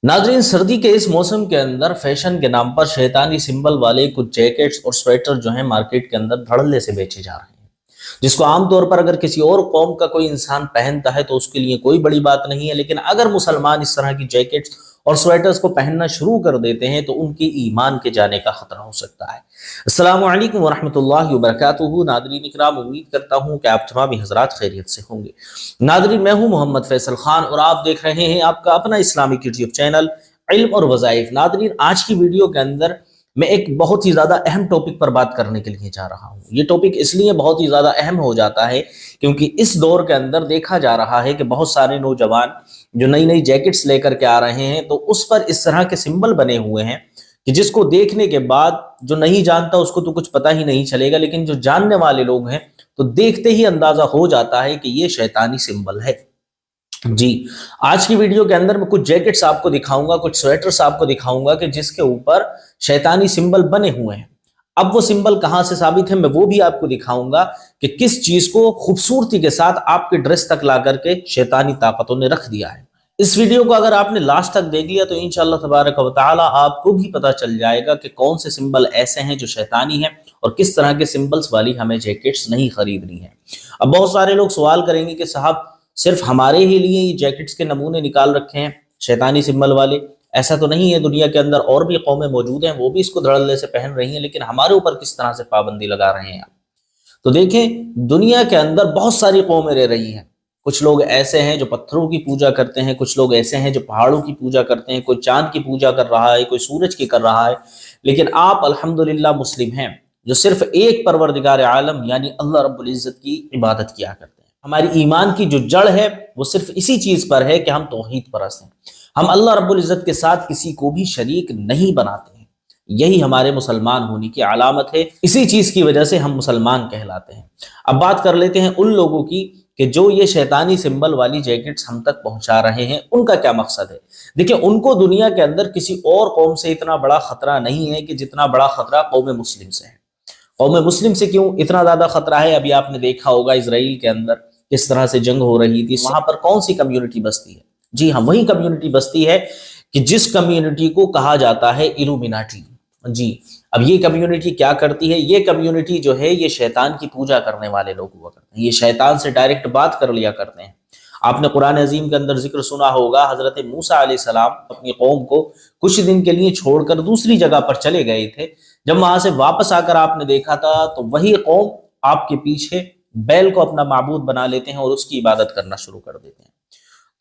नाजरीन, सर्दी के इस मौसम के अंदर फैशन के नाम पर शैतानी सिंबल वाले कुछ जैकेट्स और स्वेटर जो हैं मार्केट के अंदर धड़ल्ले से बेचे जा रहे हैं, जिसको आमतौर पर अगर किसी और कौम का कोई इंसान पहनता है तो उसके लिए कोई बड़ी बात नहीं है, लेकिन अगर मुसलमान इस तरह की जैकेट्स और स्वेटर्स को पहनना शुरू कर देते हैं तो उनकी ईमान के जाने का खतरा हो सकता है। अस्सलामु अलैकुम वरहमतुल्लाहि वबरकातुहू। नादरीन इकराम, उम्मीद करता हूँ कि आप तमाम हजरात खैरियत से होंगे। नादरीन, मैं हूँ मोहम्मद फैसल खान और आप देख रहे हैं आपका अपना इस्लामिक यूट्यूब चैनल इल्म और वज़ाइफ। नादरीन, आज की वीडियो के अंदर मैं एक बहुत ही ज्यादा अहम टॉपिक पर बात करने के लिए जा रहा हूँ। ये टॉपिक इसलिए बहुत ही ज्यादा अहम हो जाता है क्योंकि इस दौर के अंदर देखा जा रहा है कि बहुत सारे नौजवान जो नई नई जैकेट्स लेकर के आ रहे हैं तो उस पर इस तरह के सिंबल बने हुए हैं कि जिसको देखने के बाद जो नहीं जानता उसको तो कुछ पता ही नहीं चलेगा, लेकिन जो जानने वाले लोग हैं तो देखते ही अंदाजा हो जाता है कि ये शैतानी सिंबल है। जी, आज की वीडियो के अंदर मैं कुछ जैकेट्स आपको दिखाऊंगा, कुछ स्वेटर्स आपको दिखाऊंगा कि जिसके ऊपर शैतानी सिंबल बने हुए हैं। अब वो सिंबल कहां से साबित है मैं वो भी आपको दिखाऊंगा कि किस चीज को खूबसूरती के साथ आपके ड्रेस तक ला करके शैतानी ताकतों ने रख दिया है। इस वीडियो को अगर आपने लास्ट तक देख लिया तो इंशाअल्लाह तबारक व तआला आपको भी पता चल जाएगा कि कौन से सिंबल ऐसे हैं जो शैतानी हैं और किस तरह के सिंबल्स वाली हमें जैकेट्स नहीं खरीदनी है। अब बहुत सारे लोग सवाल करेंगे कि साहब सिर्फ हमारे ही लिए ये जैकेट्स के नमूने निकाल रखे हैं शैतानी सिंबल वाले, ऐसा तो नहीं है। दुनिया के अंदर और भी कौमें मौजूद हैं, वो भी इसको धड़ल्ले से पहन रही हैं, लेकिन हमारे ऊपर किस तरह से पाबंदी लगा रहे हैं आप। तो देखें, दुनिया के अंदर बहुत सारी कौमें रह रही हैं। कुछ लोग ऐसे हैं जो पत्थरों की पूजा करते हैं, कुछ लोग ऐसे हैं जो पहाड़ों की पूजा करते हैं, कोई चांद की पूजा कर रहा है, कोई सूरज की कर रहा है, लेकिन आप अल्हम्दुलिल्लाह मुस्लिम हैं जो सिर्फ एक परवरदिगार आलम यानी अल्लाह रब्बुल इज्जत की इबादत किया करते हैं। हमारी ईमान की जो जड़ है वो सिर्फ इसी चीज पर है कि हम तौहीद परस्त हैं। हम अल्लाह रब्बुल इज्जत के साथ किसी को भी शरीक नहीं बनाते हैं। यही हमारे मुसलमान होने की अलामत है। इसी चीज की वजह से हम मुसलमान कहलाते हैं। अब बात कर लेते हैं उन लोगों की कि जो ये शैतानी सिंबल वाली जैकेट्स हम तक पहुंचा रहे हैं, उनका क्या मकसद है। देखिए, उनको दुनिया के अंदर किसी और कौम से इतना बड़ा खतरा नहीं है कि जितना बड़ा खतरा कौम मुस्लिम से है। कौम मुस्लिम से क्यों इतना ज्यादा खतरा है? अभी आपने देखा होगा इजराइल के अंदर किस तरह से जंग हो रही थी। वहां पर कौन सी कम्युनिटी बसती है? जी हाँ, वही कम्युनिटी बसती है कि जिस कम्युनिटी को कहा जाता है इल्यूमिनाटी। जी, अब ये कम्युनिटी क्या करती है? ये कम्युनिटी जो है ये शैतान की पूजा करने वाले लोग हुआ करते हैं। ये शैतान से डायरेक्ट बात कर लिया करते हैं। आपने कुरान अजीम के अंदर जिक्र सुना होगा, हजरत मूसा अलैहिस्सलाम अपनी कौम को कुछ दिन के लिए छोड़कर दूसरी जगह पर चले गए थे। जब वहां से वापस आकर आपने देखा था तो वही कौम आपके पीछे बैल को अपना माबूद बना लेते हैं और उसकी इबादत करना शुरू कर देते हैं।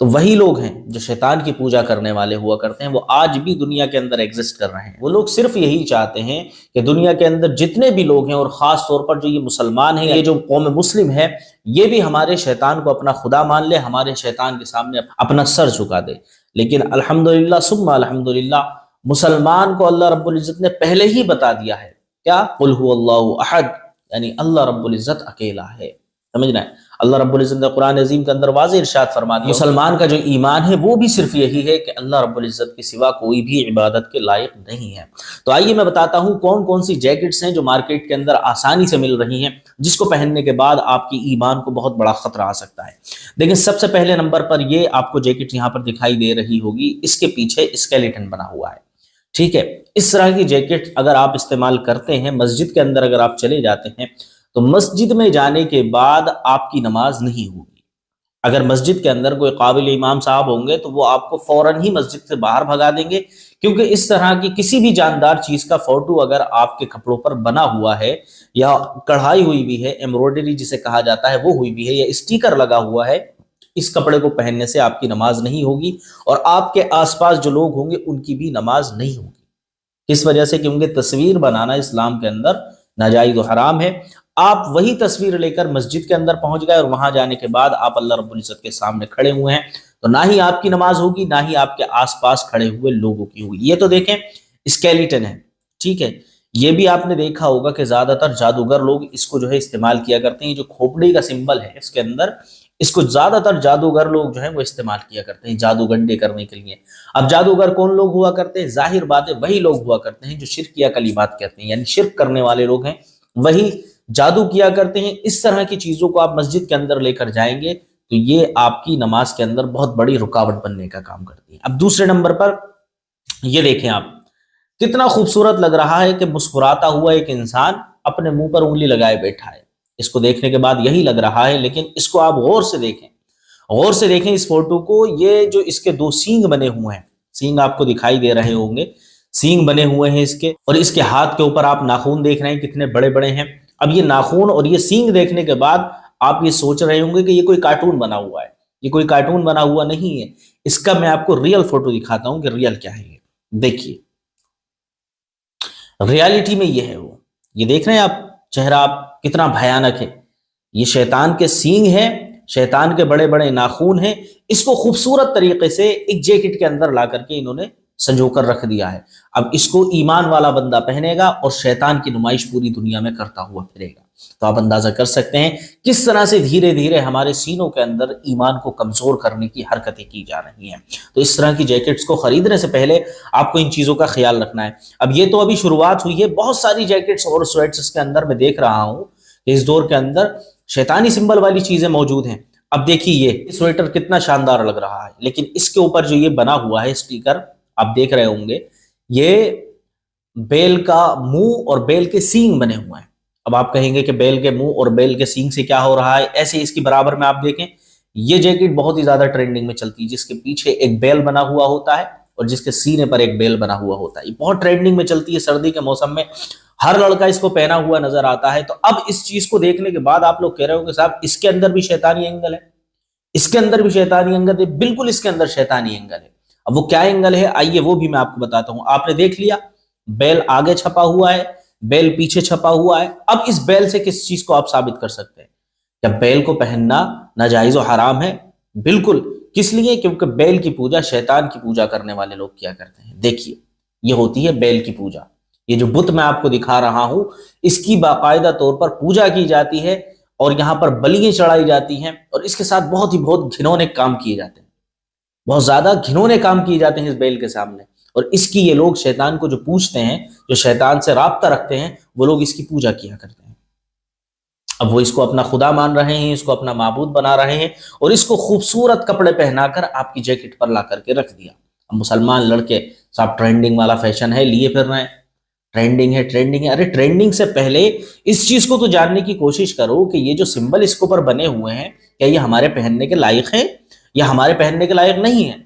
तो वही लोग हैं जो शैतान की पूजा करने वाले हुआ करते हैं, वो आज भी दुनिया के अंदर एग्जिस्ट कर रहे हैं। वो लोग सिर्फ यही चाहते हैं कि दुनिया के अंदर जितने भी लोग हैं और खास तौर पर जो ये मुसलमान हैं, ये जो कौम मुस्लिम है, ये भी हमारे शैतान को अपना खुदा मान ले, हमारे शैतान के सामने अपना सर झुका दे। लेकिन अल्हम्दुलिल्लाह सुम्मा अल्हम्दुलिल्लाह, मुसलमान को अल्लाह रब्बुल इज्जत ने पहले ही बता दिया है क्या? कुल हुवल्लाहु अहद, यानी अल्लाह रब्बुल इज्जत अकेला है। समझना है, अल्लाह रब्बुल इज्जत ने कुरान अजीम के अंदर वाज़ेह इरशाद फरमा दिया, मुसलमान का जो ईमान है वो भी सिर्फ यही है कि अल्लाह रब्बुल इज्जत के सिवा कोई भी इबादत के लायक नहीं है। तो आइए मैं बताता हूँ कौन कौन सी जैकेट्स हैं जो मार्केट के अंदर आसानी से मिल रही हैं, जिसको पहनने के बाद आपकी ईमान को बहुत बड़ा खतरा आ सकता है। देखिए, सबसे पहले नंबर पर ये आपको जैकेट यहाँ पर दिखाई दे रही होगी, इसके पीछे स्केलेटन बना हुआ है। ठीक है, इस तरह की जैकेट अगर आप इस्तेमाल करते हैं, मस्जिद के अंदर अगर आप चले जाते हैं तो मस्जिद में जाने के बाद आपकी नमाज नहीं होगी। अगर मस्जिद के अंदर कोई काबिल इमाम साहब होंगे तो वो आपको फौरन ही मस्जिद से बाहर भगा देंगे, क्योंकि इस तरह की किसी भी जानदार चीज का फोटो अगर आपके कपड़ों पर बना हुआ है या कढ़ाई हुई भी है, एम्ब्रॉयडरी जिसे कहा जाता है वो हुई भी है, या स्टिकर लगा हुआ है, इस कपड़े को पहनने से आपकी नमाज नहीं होगी और आपके आसपास जो लोग होंगे उनकी भी नमाज नहीं होगी। किस वजह से? क्योंकि तस्वीर बनाना इस्लाम के अंदर नाजायज और हराम है। आप वही तस्वीर लेकर मस्जिद के अंदर पहुंच गए और वहां जाने के बाद आप अल्लाह रब्बुल इज्जत के सामने खड़े हुए हैं, तो ना ही आपकी नमाज होगी ना ही आपके आसपास खड़े हुए लोगों की होगी। ये तो देखें स्केलेटन है। ठीक है, ये भी आपने देखा होगा कि ज्यादातर जादूगर लोग इसको जो है इस्तेमाल किया करते हैं। जो खोपड़ी का सिंबल है इसके अंदर, इसको ज्यादातर जादूगर लोग जो है वो इस्तेमाल किया करते हैं जादूगंडे करने के लिए। अब जादूगर कौन लोग हुआ करते हैं? जाहिर बात है वही लोग हुआ करते हैं जो शिर्किया कलिमात कहते हैं, यानी शिर्क करने वाले लोग हैं, वही जादू किया करते हैं। इस तरह की चीजों को आप मस्जिद के अंदर लेकर जाएंगे तो ये आपकी नमाज के अंदर बहुत बड़ी रुकावट बनने का काम करती है। अब दूसरे नंबर पर یہ دیکھیں آپ، کتنا خوبصورت لگ رہا ہے کہ مسکراتا ہوا ایک انسان اپنے منہ پر انگلی لگائے بیٹھا ہے۔ اس کو دیکھنے کے بعد یہی لگ رہا ہے، لیکن اس کو آپ غور سے دیکھیں، غور سے دیکھیں اس فوٹو کو۔ یہ جو اس کے دو سینگ بنے ہوئے ہیں، سینگ آپ کو دکھائی دے رہے ہوں گے، سینگ بنے ہوئے ہیں اس کے، اور اس کے ہاتھ کے اوپر آپ ناخون دیکھ رہے ہیں کتنے بڑے بڑے ہیں۔ اب یہ ناخون اور یہ سینگ دیکھنے کے بعد آپ یہ سوچ رہے ہوں گے کہ یہ کوئی کارٹون بنا ہوا ہے۔ یہ کوئی کارٹون بنا ہوا نہیں ہے، اس کا میں آپ کو ریئل فوٹو دکھاتا ہوں کہ ریئل کیا ہے۔ یہ دیکھیے، ریالٹی میں یہ ہے وہ، یہ دیکھ رہے ہیں آپ چہرہ آپ کتنا بھیانک ہے۔ یہ شیطان کے سینگ ہیں، شیطان کے بڑے بڑے ناخون ہیں۔ اس کو خوبصورت طریقے سے ایک جیکٹ کے اندر لا کر کے انہوں نے سنجو کر رکھ دیا ہے۔ اب اس کو ایمان والا بندہ پہنے گا اور شیطان کی نمائش پوری دنیا میں کرتا ہوا پھرے گا۔ تو آپ اندازہ کر سکتے ہیں کس طرح سے دھیرے دھیرے ہمارے سینوں کے اندر ایمان کو کمزور کرنے کی حرکتیں کی جا رہی ہیں۔ تو اس طرح کی جیکٹس کو خریدنے سے پہلے آپ کو ان چیزوں کا خیال رکھنا ہے۔ اب یہ تو ابھی شروعات ہوئی ہے، بہت ساری جیکٹس اور سویٹس کے اندر میں دیکھ رہا ہوں کہ اس دور کے اندر شیطانی سمبل والی چیزیں موجود ہیں۔ اب دیکھیے یہ سویٹر کتنا شاندار لگ رہا ہے، لیکن اس کے اوپر جو یہ بنا ہوا ہے اسٹیکر آپ دیکھ رہے ہوں گے، یہ بیل کا منہ اور بیل کے سینگ بنے ہوئے ہیں۔ اب آپ کہیں گے کہ بیل کے منہ اور بیل کے سینگ سے کیا ہو رہا ہے؟ ایسے اس کی برابر میں آپ دیکھیں، یہ جیکٹ بہت ہی زیادہ ٹرینڈنگ میں چلتی ہے، جس کے پیچھے ایک بیل بنا ہوا ہوتا ہے اور جس کے سینے پر ایک بیل بنا ہوا ہوتا ہے۔ یہ بہت ٹرینڈنگ میں چلتی ہے سردی کے موسم میں، ہر لڑکا اس کو پہنا ہوا نظر آتا ہے۔ تو اب اس چیز کو دیکھنے کے بعد آپ لوگ کہہ رہے ہو کہ صاحب اس کے اندر بھی شیطانی اینگل ہے، اس کے اندر بھی شیطانی اینگل ہے۔ بالکل اس کے اندر شیطانی اینگل ہے۔ اب وہ کیا اینگل ہے آئیے وہ بھی میں آپ کو بتاتا ہوں۔ آپ نے دیکھ لیا بیل آگے چھپا ہوا ہے، بیل پیچھے چھپا ہوا ہے۔ اب اس بیل سے کس چیز کو آپ ثابت کر سکتے ہیں؟ کیا بیل کو پہننا ناجائز و حرام ہے؟ بالکل۔ کس لیے؟ کیونکہ بیل کی پوجا شیطان کی پوجا کرنے والے لوگ کیا کرتے ہیں۔ دیکھیے یہ ہوتی ہے بیل کی پوجا۔ یہ جو بت میں آپ کو دکھا رہا ہوں، اس کی باقاعدہ طور پر پوجا کی جاتی ہے اور یہاں پر بلیاں چڑھائی جاتی ہیں، اور اس کے ساتھ بہت گھنونے کام کیے جاتے ہیں، بہت زیادہ گھنونے کام کیے جاتے ہیں اس بیل کے سامنے۔ اور اس کی یہ لوگ شیطان کو جو پوجتے ہیں، جو شیطان سے رابطہ رکھتے ہیں، وہ لوگ اس کی پوجا کیا کرتے ہیں۔ اب وہ اس کو اپنا خدا مان رہے ہیں، اس کو اپنا معبود بنا رہے ہیں، اور اس کو خوبصورت کپڑے پہنا کر آپ کی جیکٹ پر لا کر کے رکھ دیا۔ اب مسلمان لڑکے صاحب ٹرینڈنگ والا فیشن ہے لیے پھر رہے ہیں، ٹرینڈنگ ہے ٹرینڈنگ ہے۔ ارے ٹرینڈنگ سے پہلے اس چیز کو تو جاننے کی کوشش کرو کہ یہ جو سمبل اس کے اوپر بنے ہوئے ہیں، کیا یہ ہمارے پہننے کے لائق ہیں یا ہمارے پہننے کے لائق نہیں ہیں؟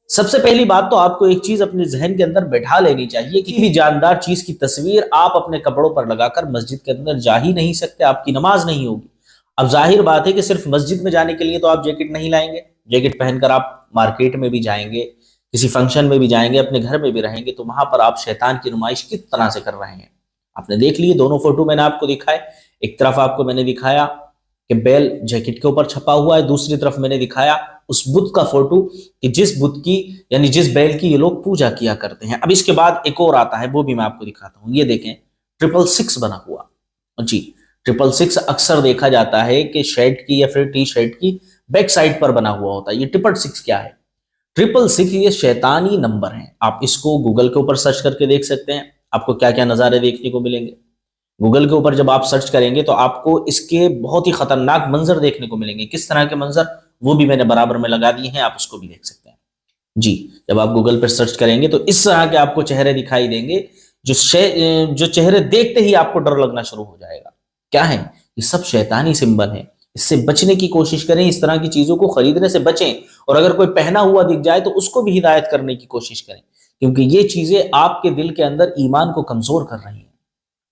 سب سے پہلی بات تو آپ کو ایک چیز اپنے ذہن کے اندر بیٹھا لینی چاہیے کہ بھی جاندار چیز کی تصویر آپ اپنے کپڑوں پر لگا کر مسجد کے اندر جا ہی نہیں سکتے، آپ کی نماز نہیں ہوگی۔ اب ظاہر بات ہے کہ صرف مسجد میں جانے کے لیے تو آپ جیکٹ نہیں لائیں گے، جیکٹ پہن کر آپ مارکیٹ میں بھی جائیں گے، کسی فنکشن میں بھی جائیں گے، اپنے گھر میں بھی رہیں گے، تو وہاں پر آپ شیطان کی نمائش کس طرح سے کر رہے ہیں؟ آپ نے دیکھ لیے دونوں فوٹو میں نے آپ کو دکھائے۔ ایک طرف آپ کو میں نے دکھایا کہ بیل جیکٹ کے اوپر چھپا ہوا ہے، دوسری طرف میں نے دکھایا اس بت کا فوٹو کہ جس بت کی یعنی جس بیل کی یہ لوگ پوجا کیا کرتے ہیں۔ اب اس کے بعد ایک اور آتا ہے، وہ بھی میں آپ کو دکھاتا ہوں۔ یہ دیکھیں 666 بنا ہوا جی، 666 اکثر دیکھا جاتا ہے کہ شرٹ کی یا پھر ٹی شرٹ کی بیک سائڈ پر بنا ہوا ہوتا ہے۔ یہ 666 کیا ہے؟ 666 یہ شیطانی نمبر ہیں۔ آپ اس کو گوگل کے اوپر سرچ کر کے دیکھ سکتے ہیں، آپ کو کیا کیا نظارے دیکھنے کو ملیں گے۔ گوگل کے اوپر جب آپ سرچ کریں گے تو آپ کو اس کے بہت ہی خطرناک منظر دیکھنے کو ملیں گے۔ کس طرح کے منظر؟ وہ بھی میں نے برابر میں لگا دیے ہیں، آپ اس کو بھی دیکھ سکتے ہیں جی۔ جب آپ گوگل پر سرچ کریں گے تو اس طرح کے آپ کو چہرے دکھائی دیں گے، جو چہرے دیکھتے ہی آپ کو ڈر لگنا شروع ہو جائے گا۔ کیا ہے؟ یہ سب شیطانی سمبل ہیں، اس سے بچنے کی کوشش کریں، اس طرح کی چیزوں کو خریدنے سے بچیں، اور اگر کوئی پہنا ہوا دکھ جائے تو اس کو بھی ہدایت کرنے کی کوشش کریں، کیونکہ یہ چیزیں آپ کے دل کے اندر ایمان کو کمزور کر رہی ہیں۔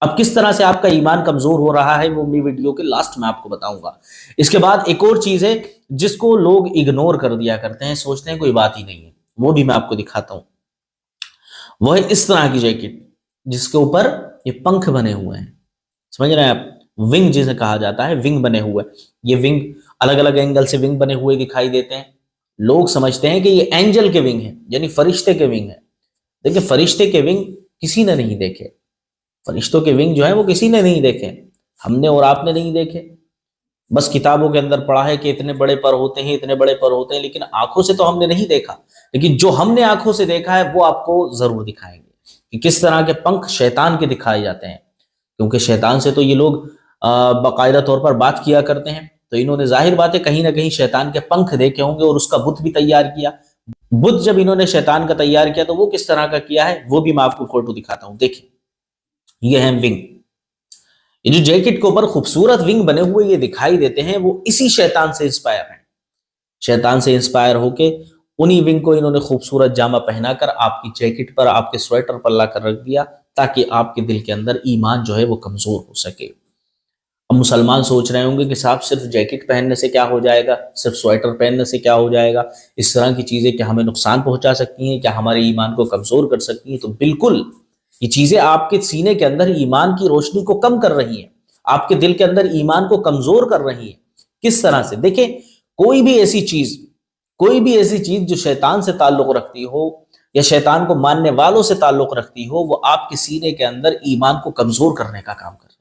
اب کس طرح سے آپ کا ایمان کمزور ہو رہا ہے وہ میں ویڈیو کے لاسٹ میں آپ کو بتاؤں گا۔ اس کے بعد ایک اور چیز ہے جس کو لوگ اگنور کر دیا کرتے ہیں، سوچتے ہیں کوئی بات ہی نہیں ہے، وہ بھی میں آپ کو دکھاتا ہوں۔ وہ ہے اس طرح کی جیکٹ جس کے اوپر یہ پنکھ بنے ہوئے ہیں، سمجھ رہے ہیں آپ؟ ونگ جسے کہا جاتا ہے، ونگ بنے ہوئے، یہ ونگ الگ الگ اینگل سے ونگ بنے ہوئے دکھائی دیتے ہیں۔ لوگ سمجھتے ہیں کہ یہ اینجل کے ونگ ہیں، یعنی فرشتے کے ونگ ہیں۔ دیکھیں فرشتے کے ونگ کسی نے نہیں دیکھے، فرشتوں کے ونگ جو ہیں وہ کسی نے نہیں دیکھے، ہم نے اور آپ نے نہیں دیکھے، بس کتابوں کے اندر پڑھا ہے کہ اتنے بڑے پر ہوتے ہیں، اتنے بڑے پر ہوتے ہیں، لیکن آنکھوں سے تو ہم نے نہیں دیکھا۔ لیکن جو ہم نے آنکھوں سے دیکھا ہے وہ آپ کو ضرور دکھائیں گے کہ کس طرح کے پنکھ شیطان کے دکھائے جاتے ہیں، کیونکہ شیطان سے تو یہ لوگ باقاعدہ طور پر بات کیا کرتے ہیں، تو انہوں نے ظاہر بات ہے کہیں نہ کہیں شیطان کے پنکھ دیکھے ہوں گے اور اس کا بت بھی تیار کیا۔ बुत जब इन्होंने शैतान का तैयार किया तो वो किस तरह का किया है वो भी मैं आपको फोटो दिखाता हूं। देखिए, ये है विंग। ये जो जैकेट के ऊपर खूबसूरत विंग बने हुए ये दिखाई देते हैं, वो इसी शैतान से इंस्पायर है। शैतान से इंस्पायर होके उन्हीं विंग को इन्होंने खूबसूरत जामा पहनाकर आपकी जैकेट पर, आपके स्वेटर पर लाकर रख दिया, ताकि आपके दिल के अंदर ईमान जो है वो कमजोर हो सके। अब मुसलमान सोच रहे होंगे कि साहब सिर्फ जैकेट पहनने से क्या हो जाएगा, सिर्फ स्वेटर पहनने से क्या हो जाएगा, इस तरह की चीजें क्या हमें नुकसान पहुंचा सकती हैं, क्या हमारे ईमान को कमजोर कर सकती हैं? तो बिल्कुल, ये चीजें आपके सीने के अंदर ईमान की रोशनी को कम कर रही हैं, आपके दिल के अंदर ईमान को कमजोर कर रही हैं। किस तरह से? देखिए, कोई भी ऐसी चीज, कोई भी ऐसी चीज जो शैतान से ताल्लुक रखती हो या शैतान को मानने वालों से ताल्लुक रखती हो, वो आपके सीने के अंदर ईमान को कमजोर करने का काम कर रही है।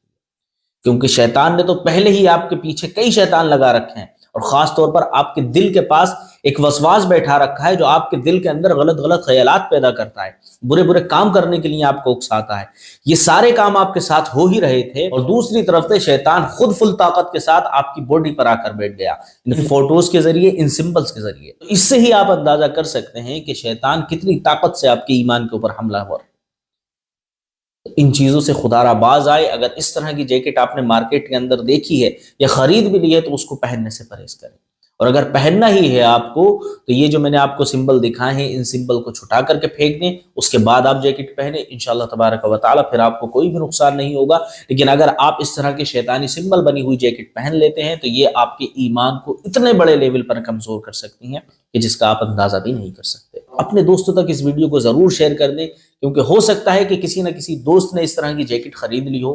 क्योंकि शैतान ने तो पहले ही आपके पीछे कई शैतान लगा रखे हैं, और खास तौर पर आपके दिल के पास एक वसवास बैठा रखा है जो आपके दिल के अंदर गलत गलत ख्यालात पैदा करता है, बुरे बुरे काम करने के लिए आपको उकसाता है। ये सारे काम आपके साथ हो ही रहे थे, और दूसरी तरफ से शैतान खुद फुल ताकत के साथ आपकी बॉडी पर आकर बैठ गया, इन फोटोज के जरिए, इन सिंबल्स के जरिए। तो इससे ही आप अंदाजा कर सकते हैं कि शैतान कितनी ताकत से आपके ईमान के ऊपर हमलावर। इन चीजों से खुदारा बाज आए। अगर इस तरह की जैकेट आपने मार्केट के अंदर देखी है या खरीद भी ली है तो उसको पहनने से परहेज करें, और अगर पहनना ही है आपको तो ये जो मैंने आपको सिंबल दिखाए हैं, इन सिंबल को छुटा करके फेंक दें, उसके बाद आप जैकेट पहने, इंशाअल्लाह तबारक व तआला फिर आपको कोई भी नुकसान नहीं होगा। लेकिन अगर आप इस तरह के शैतानी सिंबल बनी हुई जैकेट पहन लेते हैं तो ये आपके ईमान को इतने बड़े लेवल पर कमजोर कर सकती हैं कि जिसका आप अंदाजा भी नहीं कर सकते। अपने दोस्तों तक इस वीडियो को जरूर शेयर कर दें, क्योंकि हो सकता है कि किसी न किसी दोस्त ने इस तरह की जैकेट खरीद ली हो,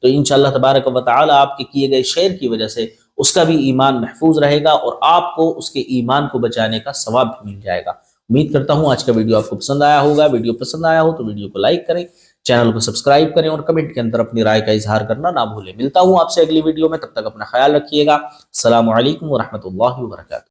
तो इंशाअल्लाह तबारक व तआला आपके किए गए शेयर की वजह से उसका भी ईमान महफूज रहेगा और आपको उसके ईमान को बचाने का सवाब भी मिल जाएगा। उम्मीद करता हूं आज का वीडियो आपको पसंद आया होगा। वीडियो पसंद आया हो तो वीडियो को लाइक करें, चैनल को सब्सक्राइब करें और कमेंट के अंदर अपनी राय का इजहार करना ना भूलें। मिलता हूं आपसे अगली वीडियो में, तब तक अपना ख्याल रखिएगा। अस्सलामु अलैकुम व रहमतुल्लाहि व बरकातहू।